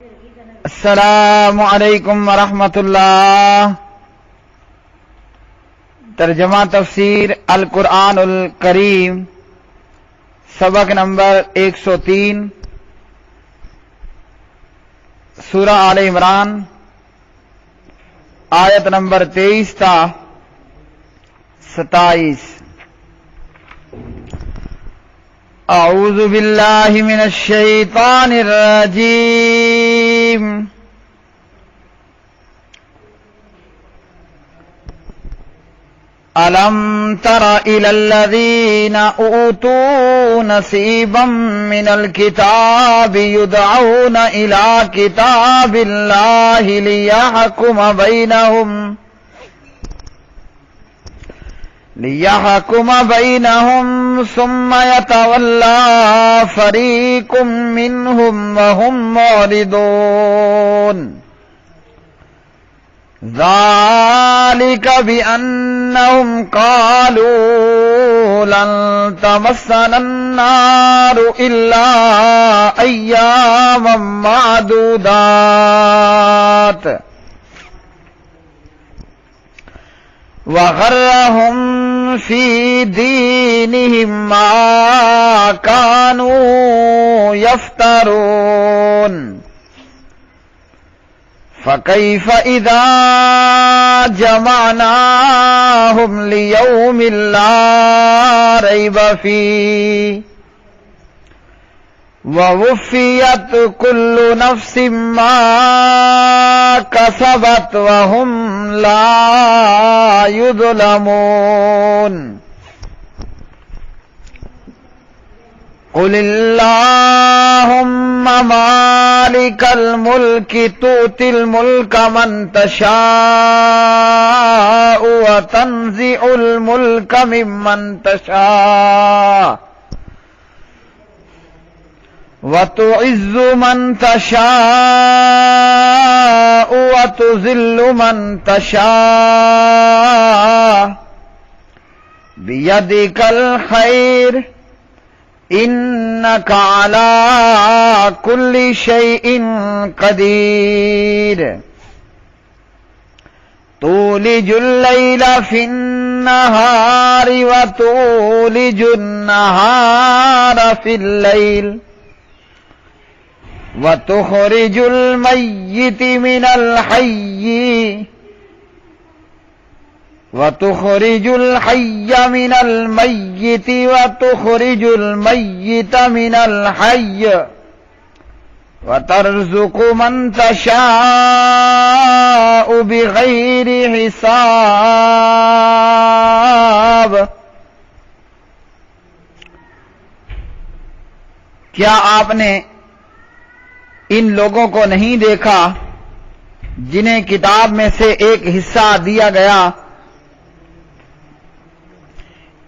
السلام علیکم ورحمۃ اللہ۔ ترجمہ تفسیر القرآن الکریم، سبق نمبر 103، سورہ آل عمران، آیت نمبر 23 تا 27۔ اعوذ باللہ من الشیطان الرجیم۔ أَلَمْ تَرَ إِلَى الَّذِينَ أُوتُوا نَصِيبًا مِنَ الْكِتَابِ يُدْعَوْنَ إِلَى كِتَابِ اللَّهِ لِيَحْكُمَ بَيْنَهُمْ ثُمَّ يَتَوَلَّى فَرِيقٌ مِّنْهُمْ وَهُمْ مُعْرِضُونَ۔ ذَلِكَ بِأَنَّهُمْ قَالُوا لَن تَمَسَّنَا النَّارُ إِلَّا أَيَّامًا مَّعْدُودَاتٍ وَغَرَّهُمْ فِي دِينِهِمْ مَا كَانُوا يَفْتَرُونَ۔ فَكَيْفَ إِذَا جَمَعْنَاهُمْ لِيَوْمٍ لَّا رَيْبَ فِيهِ وَوُفِّيَتْ كُلُّ نَفْسٍ مَّا كَسَبَتْ وَهُمْ لَا يُظْلَمُونَ۔ قُلِ اللَّهُمَّ مَالِكَ الْمُلْكِ تُؤْتِي الْمُلْكَ مَن تَشَاءُ وَتَنزِعُ الْمُلْكَ مِمَّن تَشَاءُ وَتُعِزُّ مَن تَشَاءُ وَتُذِلُّ مَن تَشَاءُ بِيَدِكَ الْخَيْرُ إِنَّكَ عَلَى كُلِّ شَيْءٍ قَدِيرٌ۔ تُولِجُ اللَّيْلَ فِي النَّهَارِ وَتُولِجُ النَّهَارَ فِي اللَّيْلِ وَتُخْرِجُ الْمَيِّتَ من الْحَيِّ وَتُخْرِجُ الْحَيَّ من الْمَيِّتِ وَتُخْرِجُ الْمَيِّتَ من الْحَيِّ وَتَرْزُقُ مَن تَشَاءُ بِغَيْرِ حِسَابٍ۔ کیا آپ نے ان لوگوں کو نہیں دیکھا جنہیں کتاب میں سے ایک حصہ دیا گیا؟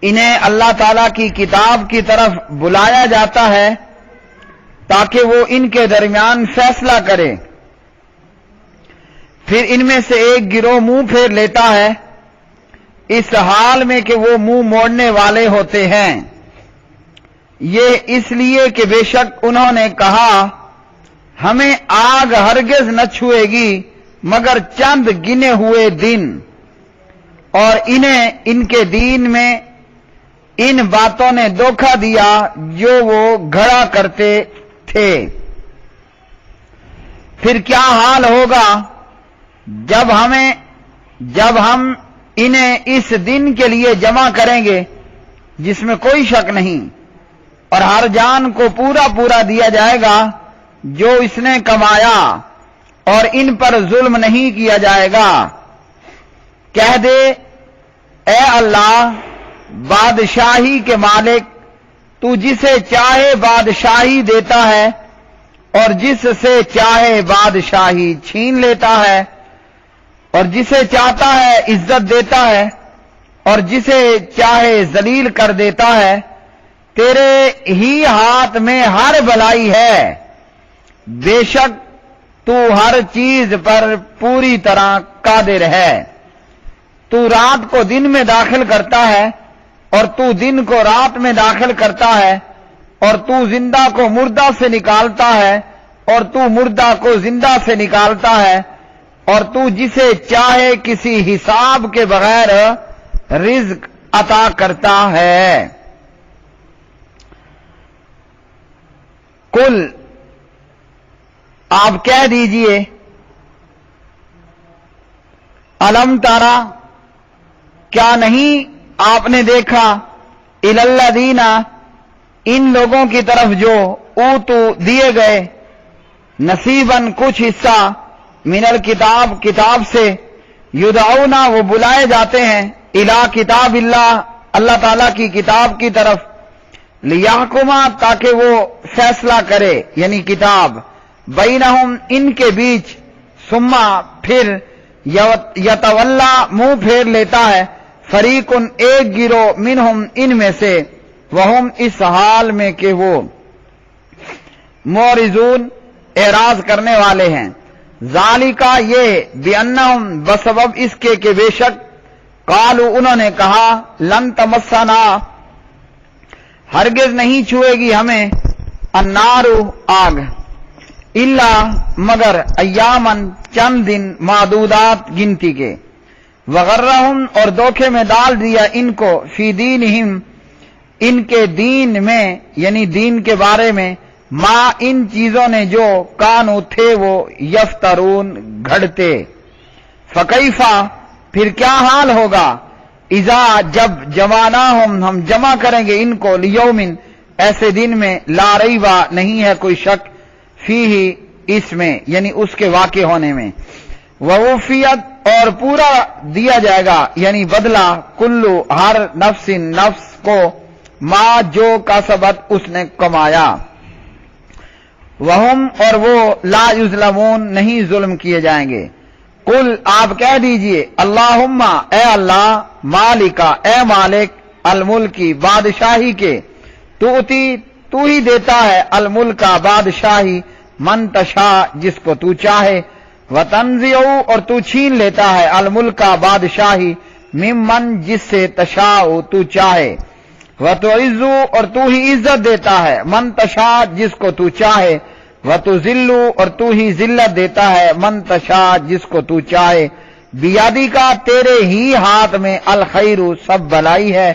انہیں اللہ تعالیٰ کی کتاب کی طرف بلایا جاتا ہے تاکہ وہ ان کے درمیان فیصلہ کرے، پھر ان میں سے ایک گروہ منہ پھیر لیتا ہے اس حال میں کہ وہ منہ موڑنے والے ہوتے ہیں۔ یہ اس لیے کہ بے شک انہوں نے کہا ہمیں آگ ہرگز نہ چھوئے گی مگر چند گنے ہوئے دن، اور انہیں ان کے دین میں ان باتوں نے دھوکہ دیا جو وہ گھڑا کرتے تھے۔ پھر کیا حال ہوگا جب ہم انہیں اس دن کے لیے جمع کریں گے جس میں کوئی شک نہیں، اور ہر جان کو پورا پورا دیا جائے گا جو اس نے کمایا، اور ان پر ظلم نہیں کیا جائے گا۔ کہہ دے اے اللہ بادشاہی کے مالک، تو جسے چاہے بادشاہی دیتا ہے اور جس سے چاہے بادشاہی چھین لیتا ہے، اور جسے چاہتا ہے عزت دیتا ہے اور جسے چاہے ذلیل کر دیتا ہے۔ تیرے ہی ہاتھ میں ہر بھلائی ہے، بے شک تو ہر چیز پر پوری طرح قادر ہے۔ تو رات کو دن میں داخل کرتا ہے اور تو دن کو رات میں داخل کرتا ہے، اور تو زندہ کو مردہ سے نکالتا ہے اور تو مردہ کو زندہ سے نکالتا ہے اور تو جسے چاہے کسی حساب کے بغیر رزق عطا کرتا ہے۔ قل آپ کہہ دیجئے الم تارا کیا نہیں آپ نے دیکھا الی الذین ان لوگوں کی طرف جو اوتو دیے گئے نصیباً کچھ حصہ من الکتاب کتاب سے یدعونا وہ بلائے جاتے ہیں الی کتاب اللہ اللہ تعالیٰ کی کتاب کی طرف لیحکما تاکہ وہ فیصلہ کرے یعنی کتاب بینہم ان کے بیچ ثم پھر یتولا منہ پھیر لیتا ہے فریقن ایک گروہ منہم ان میں سے وہم اس حال میں کہ وہ معرضون اعراض کرنے والے ہیں ذالکا یہ بانہم بسبب اس کے کہ بے شک قالو انہوں نے کہا لن تمسنا ہرگز نہیں چھوئے گی ہمیں النار آگ الا مگر ایامن چند دن معدودات گنتی کے وغرہم اور دھوکے میں ڈال دیا ان کو فی دینہم ان کے دین میں یعنی دین کے بارے میں ما ان چیزوں نے جو کانو تھے وہ یفترون گھڑتے فکیفا پھر کیا حال ہوگا اذا جب جمعناہم ہم جمع کریں گے ان کو لیومن ایسے دن میں لا ریبا نہیں ہے کوئی شک فیہ اس میں یعنی اس کے واقع ہونے میں ووفیت اور پورا دیا جائے گا یعنی بدلہ کلو ہر نفس نفس کو ما جو کسبت اس نے کمایا وہم اور وہ لا یظلمون نہیں ظلم کیے جائیں گے قل آپ کہہ دیجئے اللہم اے اللہ مالکا اے مالک الملکی بادشاہی کے تو ہی دیتا ہے الملکا بادشاہی من تشا جس کو تو چاہے وتنزع اور تو چھین لیتا ہے الملکا بادشاہی ممن جس سے تشاء تو چاہے وتعز اور تو ہی عزت دیتا ہے من تشاء جس کو تو چاہے وتذل اور تو ہی ذلت دیتا ہے من تشاء جس کو تو چاہے بیادی کا تیرے ہی ہاتھ میں الخیر سب بلائی ہے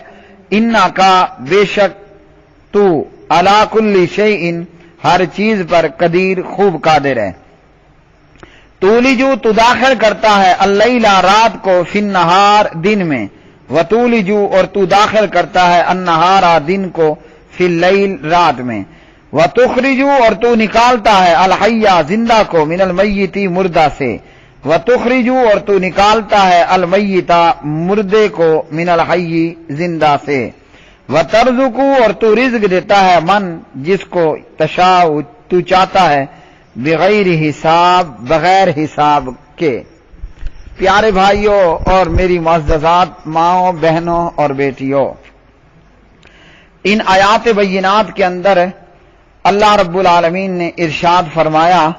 انا کا بے شک تو علی کل شیء ہر چیز پر قدیر خوب قادر ہے تولیجو تو داخل کرتا ہے اللیلہ رات کو فی النہار دن میں وتولجو اور تو داخل کرتا ہے النہارا دن کو فی اللیل رات میں وتخرجو اور تو نکالتا ہے الحیہ زندہ کو من المیتی مردہ سے وتخرجو اور تو نکالتا ہے المیتہ مردے کو من الحی زندہ سے وترزقو اور تو رزق دیتا ہے من جس کو تشاء تو چاہتا ہے بغیر حساب بغیر حساب کے۔ پیارے بھائیوں اور میری معززات ماؤں بہنوں اور بیٹیوں، ان آیات بینات کے اندر اللہ رب العالمین نے ارشاد فرمایا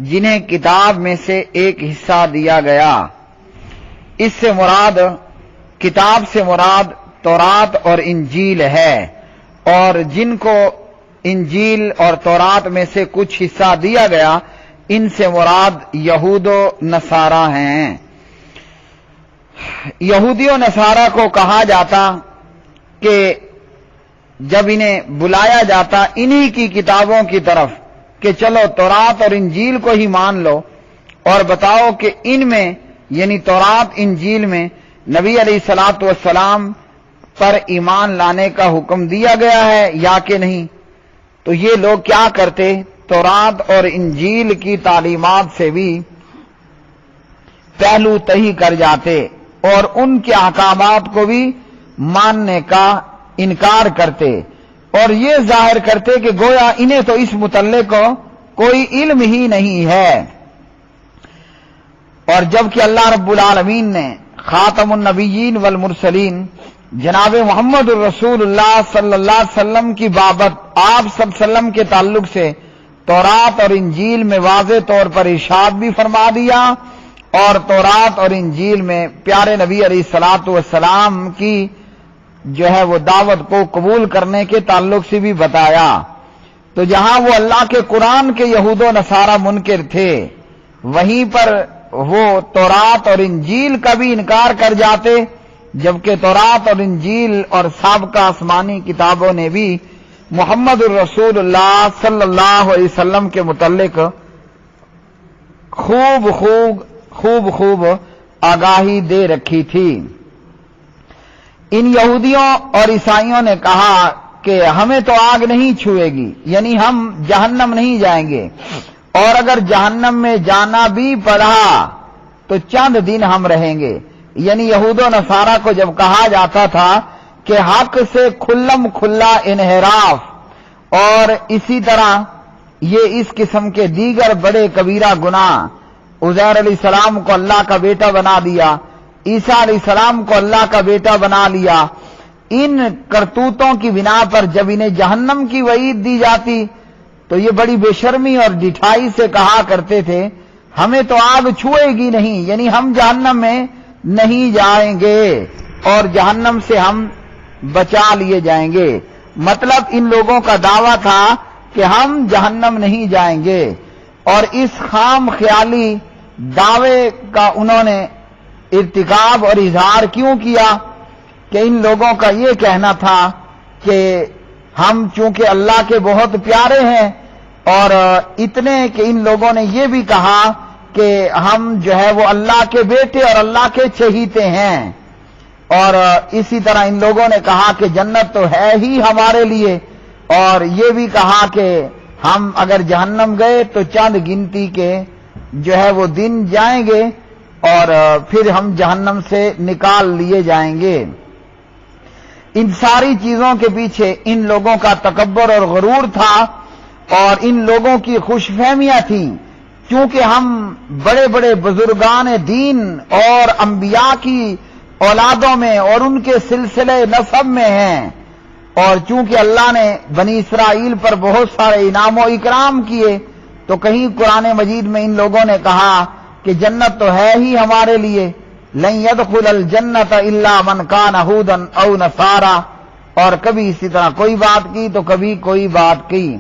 جنہیں کتاب میں سے ایک حصہ دیا گیا، اس سے مراد کتاب سے مراد تورات اور انجیل ہے، اور جن کو انجیل اور تورات میں سے کچھ حصہ دیا گیا ان سے مراد یہود و نصارہ ہیں۔ یہودی و نصارہ کو کہا جاتا کہ جب انہیں بلایا جاتا انہی کی کتابوں کی طرف کہ چلو تورات اور انجیل کو ہی مان لو اور بتاؤ کہ ان میں یعنی تورات انجیل میں نبی علیہ الصلوۃ والسلام پر ایمان لانے کا حکم دیا گیا ہے یا کہ نہیں، تو یہ لوگ کیا کرتے، تورات اور انجیل کی تعلیمات سے بھی پہلو تہی کر جاتے اور ان کے احکامات کو بھی ماننے کا انکار کرتے اور یہ ظاہر کرتے کہ گویا انہیں تو اس متعلق کوئی علم ہی نہیں ہے۔ اور جبکہ اللہ رب العالمین نے خاتم النبیین والمرسلین جناب محمد الرسول اللہ صلی اللہ علیہ وسلم کی بابت آپ صلی اللہ علیہ وسلم کے تعلق سے تورات اور انجیل میں واضح طور پر ارشاد بھی فرما دیا اور تورات اور انجیل میں پیارے نبی علیہ الصلوۃ والسلام کی جو ہے وہ دعوت کو قبول کرنے کے تعلق سے بھی بتایا۔ تو جہاں وہ اللہ کے قرآن کے یہود و نصارہ منکر تھے، وہیں پر وہ تورات اور انجیل کا بھی انکار کر جاتے، جبکہ تورات اور انجیل اور سابقہ آسمانی کتابوں نے بھی محمد الرسول اللہ صلی اللہ علیہ وسلم کے متعلق خوب آگاہی دے رکھی تھی۔ ان یہودیوں اور عیسائیوں نے کہا کہ ہمیں تو آگ نہیں چھوئے گی، یعنی ہم جہنم نہیں جائیں گے، اور اگر جہنم میں جانا بھی پڑا تو چند دن ہم رہیں گے۔ یعنی یہود و نصارہ کو جب کہا جاتا تھا کہ حق سے کھلم کھلا انحراف اور اسی طرح یہ اس قسم کے دیگر بڑے کبیرہ گناہ، عزیر علیہ السلام کو اللہ کا بیٹا بنا دیا، عیسیٰ علیہ السلام کو اللہ کا بیٹا بنا لیا، ان کرتوتوں کی بنا پر جب انہیں جہنم کی وعید دی جاتی تو یہ بڑی بے شرمی اور ڈٹھائی سے کہا کرتے تھے ہمیں تو آگ چھوئے گی نہیں، یعنی ہم جہنم میں نہیں جائیں گے اور جہنم سے ہم بچا لیے جائیں گے۔ مطلب ان لوگوں کا دعویٰ تھا کہ ہم جہنم نہیں جائیں گے، اور اس خام خیالی دعوے کا انہوں نے ارتکاب اور اظہار کیوں کیا کہ ان لوگوں کا یہ کہنا تھا کہ ہم چونکہ اللہ کے بہت پیارے ہیں، اور اتنے کہ ان لوگوں نے یہ بھی کہا کہ ہم جو ہے وہ اللہ کے بیٹے اور اللہ کے چہیتے ہیں، اور اسی طرح ان لوگوں نے کہا کہ جنت تو ہے ہی ہمارے لیے، اور یہ بھی کہا کہ ہم اگر جہنم گئے تو چند گنتی کے جو ہے وہ دن جائیں گے اور پھر ہم جہنم سے نکال لیے جائیں گے۔ ان ساری چیزوں کے پیچھے ان لوگوں کا تکبر اور غرور تھا، اور ان لوگوں کی خوش فہمیاں تھیں، چونکہ ہم بڑے بڑے بزرگان دین اور انبیاء کی اولادوں میں اور ان کے سلسلے نسب میں ہیں، اور چونکہ اللہ نے بنی اسرائیل پر بہت سارے انعام و اکرام کیے، تو کہیں قرآن مجید میں ان لوگوں نے کہا کہ جنت تو ہے ہی ہمارے لیے، لن يدخل الجنت الا من کان یہودا او نصارا، اور کبھی اسی طرح کوئی بات کی تو کبھی کوئی بات کی۔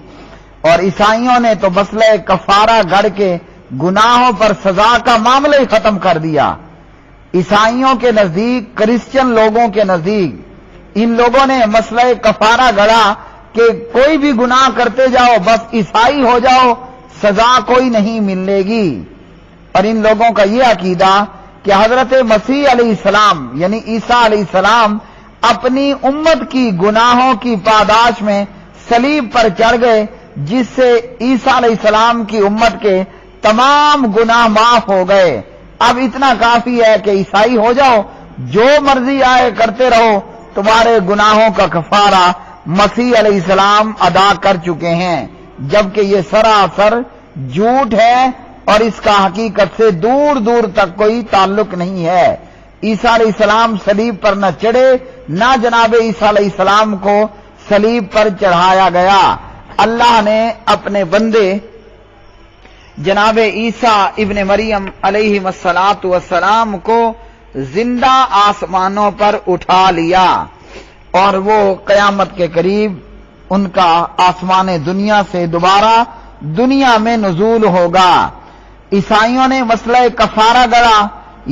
اور عیسائیوں نے تو مسئلہ کفارہ گڑھ کے گناہوں پر سزا کا معاملہ ہی ختم کر دیا۔ عیسائیوں کے نزدیک، کرسچن لوگوں کے نزدیک ان لوگوں نے مسئلہ کفارہ گڑھا کہ کوئی بھی گناہ کرتے جاؤ، بس عیسائی ہو جاؤ، سزا کوئی نہیں ملے گی۔ اور ان لوگوں کا یہ عقیدہ کہ حضرت مسیح علیہ السلام یعنی عیسیٰ علیہ السلام اپنی امت کی گناہوں کی پاداش میں صلیب پر چڑھ گئے، جس سے عیسیٰ علیہ السلام کی امت کے تمام گناہ معاف ہو گئے۔ اب اتنا کافی ہے کہ عیسائی ہو جاؤ، جو مرضی آئے کرتے رہو، تمہارے گناہوں کا کفارہ مسیح علیہ السلام ادا کر چکے ہیں، جبکہ یہ سراسر جھوٹ ہے اور اس کا حقیقت سے دور دور تک کوئی تعلق نہیں ہے۔ عیسیٰ علیہ السلام صلیب پر نہ چڑھے، نہ جناب عیسیٰ علیہ السلام کو صلیب پر چڑھایا گیا۔ اللہ نے اپنے بندے جناب عیسیٰ ابن مریم علیہ السلام کو زندہ آسمانوں پر اٹھا لیا، اور وہ قیامت کے قریب ان کا آسمان دنیا سے دوبارہ دنیا میں نزول ہوگا۔ عیسائیوں نے مسئلہ کفارہ گڑھا،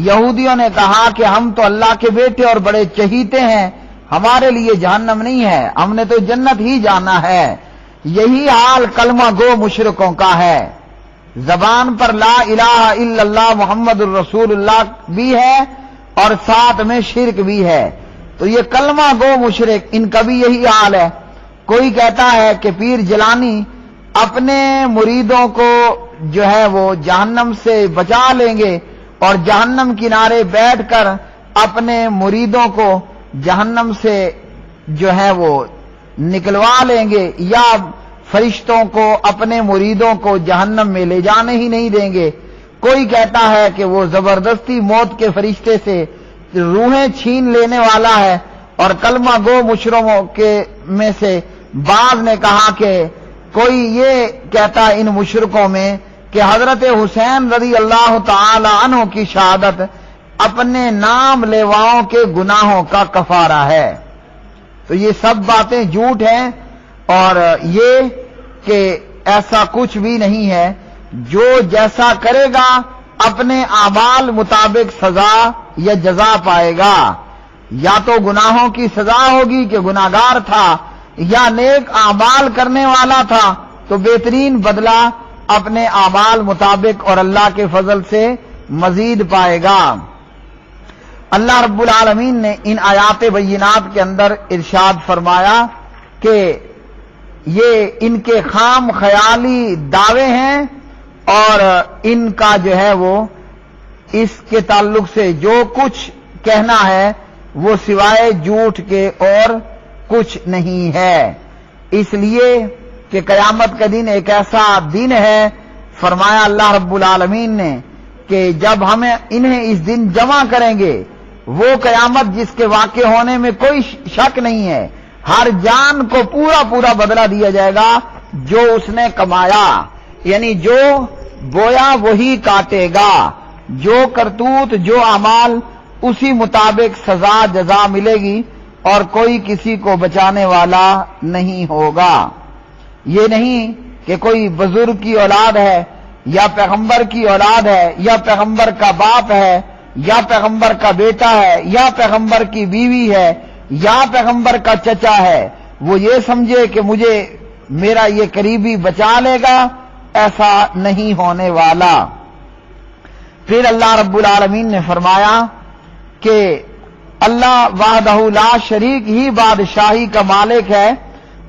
یہودیوں نے کہا کہ ہم تو اللہ کے بیٹے اور بڑے چہیتے ہیں، ہمارے لیے جہنم نہیں ہے، ہم نے تو جنت ہی جانا ہے۔ یہی حال کلمہ گو مشرکوں کا ہے، زبان پر لا الہ الا اللہ محمد الرسول اللہ بھی ہے اور ساتھ میں شرک بھی ہے، تو یہ کلمہ گو مشرک ان کا بھی یہی حال ہے۔ کوئی کہتا ہے کہ پیر جیلانی اپنے مریدوں کو جو ہے وہ جہنم سے بچا لیں گے اور جہنم کنارے بیٹھ کر اپنے مریدوں کو جہنم سے جو ہے وہ نکلوا لیں گے، یا فرشتوں کو اپنے مریدوں کو جہنم میں لے جانے ہی نہیں دیں گے۔ کوئی کہتا ہے کہ وہ زبردستی موت کے فرشتے سے روحیں چھین لینے والا ہے، اور کلمہ گو مشرکوں کے میں سے بعض نے کہا کہ کوئی یہ کہتا ہے ان مشرکوں میں کہ حضرت حسین رضی اللہ تعالی عنہ کی شہادت اپنے نام لیواؤں کے گناہوں کا کفارہ ہے۔ تو یہ سب باتیں جھوٹ ہیں، اور یہ کہ ایسا کچھ بھی نہیں ہے، جو جیسا کرے گا اپنے اعمال مطابق سزا یا جزا پائے گا، یا تو گناہوں کی سزا ہوگی کہ گناہگار تھا، یا نیک اعمال کرنے والا تھا تو بہترین بدلہ اپنے اعمال مطابق اور اللہ کے فضل سے مزید پائے گا۔ اللہ رب العالمین نے ان آیات بینات کے اندر ارشاد فرمایا کہ یہ ان کے خام خیالی دعوے ہیں، اور ان کا جو ہے وہ اس کے تعلق سے جو کچھ کہنا ہے وہ سوائے جھوٹ کے اور کچھ نہیں ہے، اس لیے کہ قیامت کا دن ایک ایسا دن ہے، فرمایا اللہ رب العالمین نے کہ جب ہمیں انہیں اس دن جمع کریں گے، وہ قیامت جس کے واقع ہونے میں کوئی شک نہیں ہے، ہر جان کو پورا پورا بدلہ دیا جائے گا جو اس نے کمایا، یعنی جو بویا وہی کاٹے گا، جو کرتوت جو اعمال اسی مطابق سزا جزا ملے گی، اور کوئی کسی کو بچانے والا نہیں ہوگا۔ یہ نہیں کہ کوئی بزرگ کی اولاد ہے یا پیغمبر کی اولاد ہے یا پیغمبر کا باپ ہے یا پیغمبر کا بیٹا ہے یا پیغمبر کی بیوی ہے یا پیغمبر کا چچا ہے، وہ یہ سمجھے کہ مجھے میرا یہ قریبی بچا لے گا، ایسا نہیں ہونے والا۔ پھر اللہ رب العالمین نے فرمایا کہ اللہ وحدہ لا شریک ہی بادشاہی کا مالک ہے،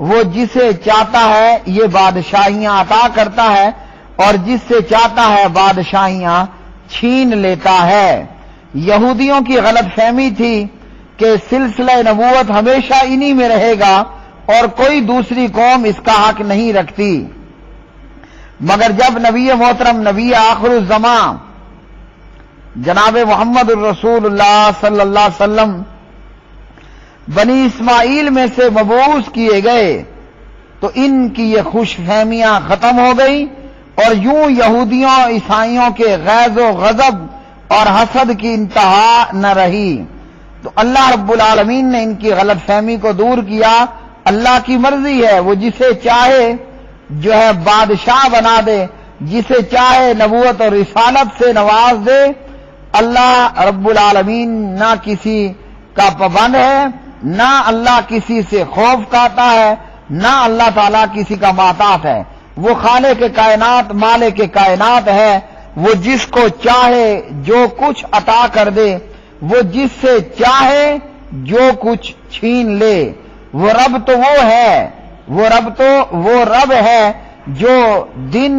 وہ جسے چاہتا ہے یہ بادشاہیاں عطا کرتا ہے اور جس سے چاہتا ہے بادشاہیاں چھین لیتا ہے۔ یہودیوں کی غلط فہمی تھی کہ سلسلہ نبوت ہمیشہ انہی میں رہے گا اور کوئی دوسری قوم اس کا حق نہیں رکھتی، مگر جب نبی محترم نبی آخر الزمان جناب محمد الرسول اللہ صلی اللہ علیہ وسلم بنی اسماعیل میں سے مبعوث کیے گئے تو ان کی یہ خوش فہمیاں ختم ہو گئی، اور یوں یہودیوں عیسائیوں کے غیظ و غضب اور حسد کی انتہا نہ رہی۔ تو اللہ رب العالمین نے ان کی غلط فہمی کو دور کیا۔ اللہ کی مرضی ہے، وہ جسے چاہے جو ہے بادشاہ بنا دے، جسے چاہے نبوت اور رسالت سے نواز دے۔ اللہ رب العالمین نہ کسی کا پابند ہے، نہ اللہ کسی سے خوف کھاتا ہے، نہ اللہ تعالیٰ کسی کا محتاط ہے۔ وہ خالق کائنات مالک کائنات ہے، وہ جس کو چاہے جو کچھ عطا کر دے، وہ جس سے چاہے جو کچھ چھین لے۔ وہ رب تو وہ ہے، وہ رب ہے جو دن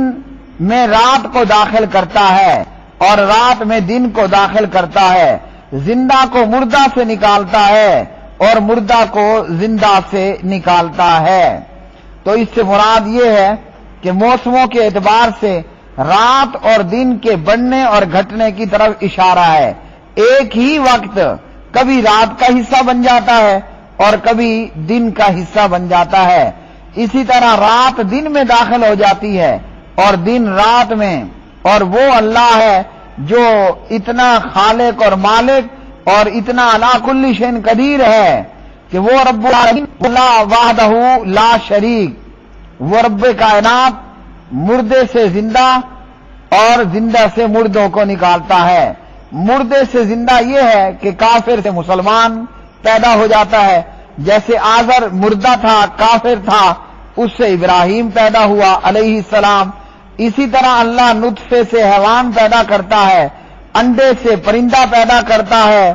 میں رات کو داخل کرتا ہے اور رات میں دن کو داخل کرتا ہے، زندہ کو مردہ سے نکالتا ہے اور مردہ کو زندہ سے نکالتا ہے۔ تو اس سے مراد یہ ہے کہ موسموں کے اعتبار سے رات اور دن کے بڑھنے اور گھٹنے کی طرف اشارہ ہے۔ ایک ہی وقت کبھی رات کا حصہ بن جاتا ہے اور کبھی دن کا حصہ بن جاتا ہے، اسی طرح رات دن میں داخل ہو جاتی ہے اور دن رات میں، اور وہ اللہ ہے جو اتنا خالق اور مالک اور اتنا علی کل شیء قدیر ہے کہ وہ رب العالمین اللہ وحدہ لا شریک، وہ رب کائنات مردے سے زندہ اور زندہ سے مردوں کو نکالتا ہے۔ مردے سے زندہ یہ ہے کہ کافر سے مسلمان پیدا ہو جاتا ہے، جیسے آزر مردہ تھا کافر تھا، اس سے ابراہیم پیدا ہوا علیہ السلام۔ اسی طرح اللہ نطفے سے حیوان پیدا کرتا ہے، انڈے سے پرندہ پیدا کرتا ہے،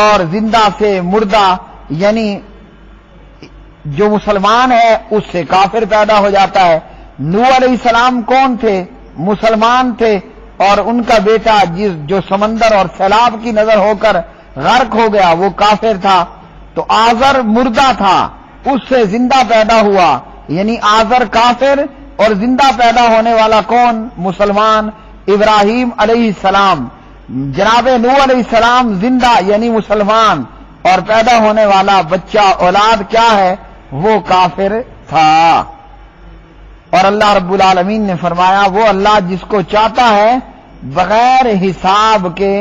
اور زندہ سے مردہ یعنی جو مسلمان ہے اس سے کافر پیدا ہو جاتا ہے۔ نوح علیہ السلام کون تھے؟ مسلمان تھے، اور ان کا بیٹا جو سمندر اور سیلاب کی نظر ہو کر غرق ہو گیا وہ کافر تھا۔ تو آزر مردہ تھا، اس سے زندہ پیدا ہوا، یعنی آزر کافر اور زندہ پیدا ہونے والا کون؟ مسلمان ابراہیم علیہ السلام۔ جناب نوح علیہ السلام زندہ یعنی مسلمان، اور پیدا ہونے والا بچہ اولاد کیا ہے؟ وہ کافر تھا۔ اور اللہ رب العالمین نے فرمایا وہ اللہ جس کو چاہتا ہے بغیر حساب کے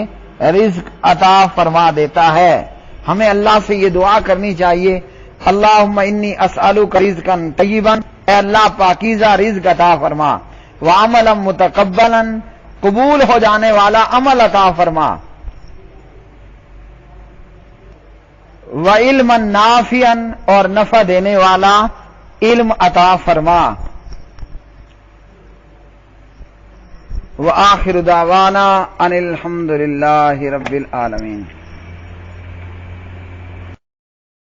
رزق عطا فرما دیتا ہے۔ ہمیں اللہ سے یہ دعا کرنی چاہیے، اللہم انی اسألک رزقا طیبا اے اللہ پاکیزہ رزق عطا فرما، وعملا متقبلا، قبول ہو جانے والا عمل عطا فرما، وعلما نافعا، اور نفع دینے والا علم عطا فرما۔ وآخر دعوانا ان الحمد للہ رب العالمین۔